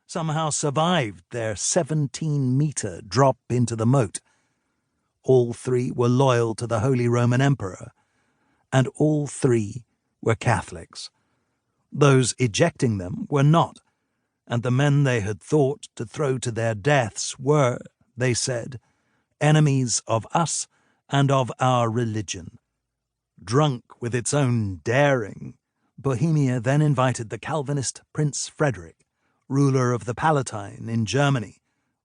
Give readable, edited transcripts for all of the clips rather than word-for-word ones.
somehow survived their 17-meter drop into the moat. All three were loyal to the Holy Roman Emperor, and all three were Catholics. Those ejecting them were not, and the men they had thought to throw to their deaths were, they said, enemies of us and of our religion. Drunk with its own daring, Bohemia then invited the Calvinist Prince Frederick, ruler of the Palatine in Germany,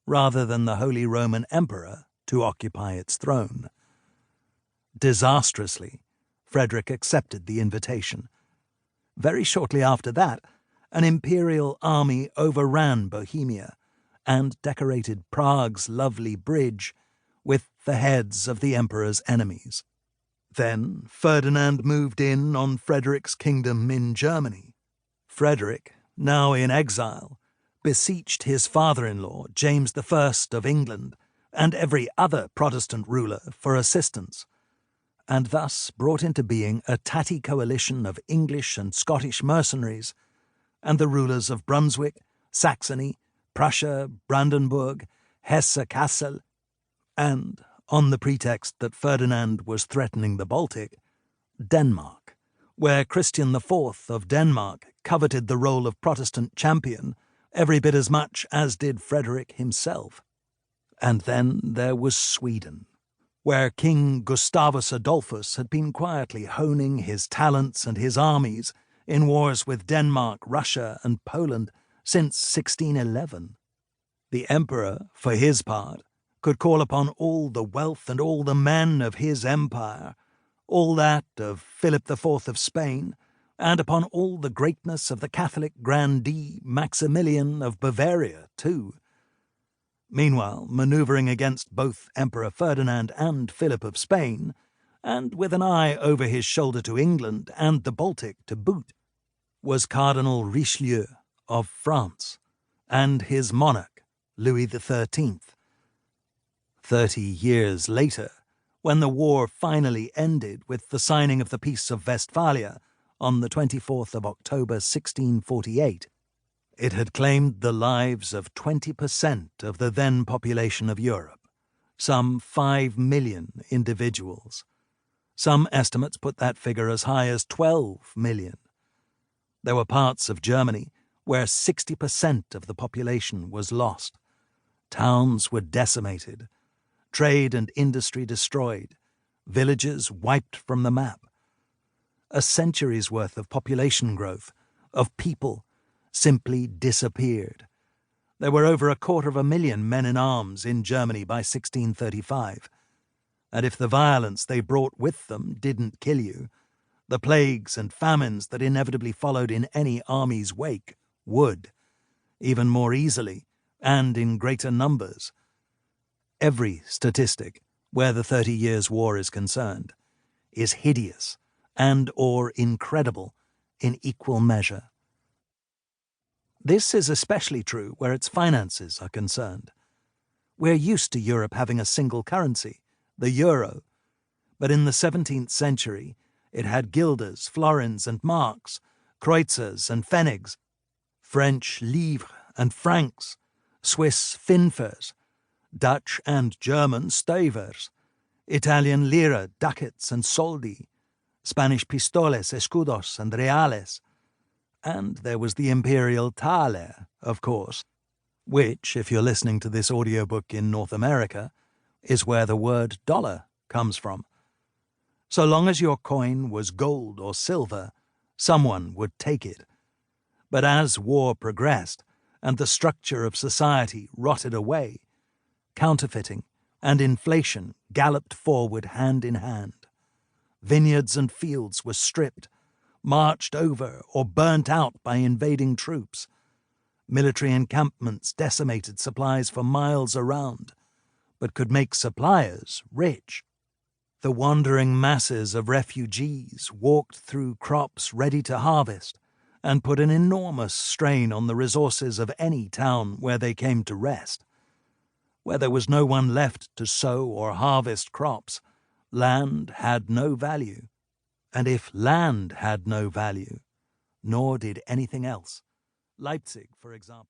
rather than the Holy Roman Emperor, to occupy its throne. Disastrously, Frederick accepted the invitation. Very shortly after that, an imperial army overran Bohemia and decorated Prague's lovely bridge with the heads of the emperor's enemies. Then Ferdinand moved in on Frederick's kingdom in Germany. Frederick, now in exile, beseeched his father-in-law, James I of England, and every other Protestant ruler for assistance, and thus brought into being a tatty coalition of English and Scottish mercenaries, and the rulers of Brunswick, Saxony, Prussia, Brandenburg, Hesse-Kassel, and, on the pretext that Ferdinand was threatening the Baltic, Denmark, where Christian IV of Denmark coveted the role of Protestant champion every bit as much as did Frederick himself. And then there was Sweden, where King Gustavus Adolphus had been quietly honing his talents and his armies in wars with Denmark, Russia, and Poland since 1611. The emperor, for his part, could call upon all the wealth and all the men of his empire, all that of Philip IV of Spain, and upon all the greatness of the Catholic grandee Maximilian of Bavaria, too. Meanwhile, manoeuvring against both Emperor Ferdinand and Philip of Spain, and with an eye over his shoulder to England and the Baltic to boot, was Cardinal Richelieu of France, and his monarch, Louis XIII. 30 years later, when the war finally ended with the signing of the Peace of Westphalia on the 24th of October 1648, it had claimed the lives of 20% of the then population of Europe, some 5 million individuals. Some estimates put that figure as high as 12 million. There were parts of Germany where 60% of the population was lost. Towns were decimated, trade and industry destroyed, villages wiped from the map. A century's worth of population growth, of people, simply disappeared. There were over 250,000 men-in-arms in Germany by 1635, and if the violence they brought with them didn't kill you, the plagues and famines that inevitably followed in any army's wake would, even more easily and in greater numbers. Every statistic, where the 30 Years' War is concerned, is hideous and/or incredible in equal measure. This is especially true where its finances are concerned. We're used to Europe having a single currency, the euro, but in the 17th century it had guilders, florins and marks, kreutzers and pfennigs, French livres and francs, Swiss finfers, Dutch and German stavers, Italian lira, ducats and soldi, Spanish pistoles, escudos and reales, and there was the imperial thaler, of course, which, if you're listening to this audiobook in North America, is where the word dollar comes from. So long as your coin was gold or silver, someone would take it. But as war progressed and the structure of society rotted away, counterfeiting and inflation galloped forward hand in hand. Vineyards and fields were stripped, marched over or burnt out by invading troops. Military encampments decimated supplies for miles around, but could make suppliers rich. The wandering masses of refugees walked through crops ready to harvest and put an enormous strain on the resources of any town where they came to rest. Where there was no one left to sow or harvest crops, land had no value. And if land had no value, nor did anything else. Leipzig, for example.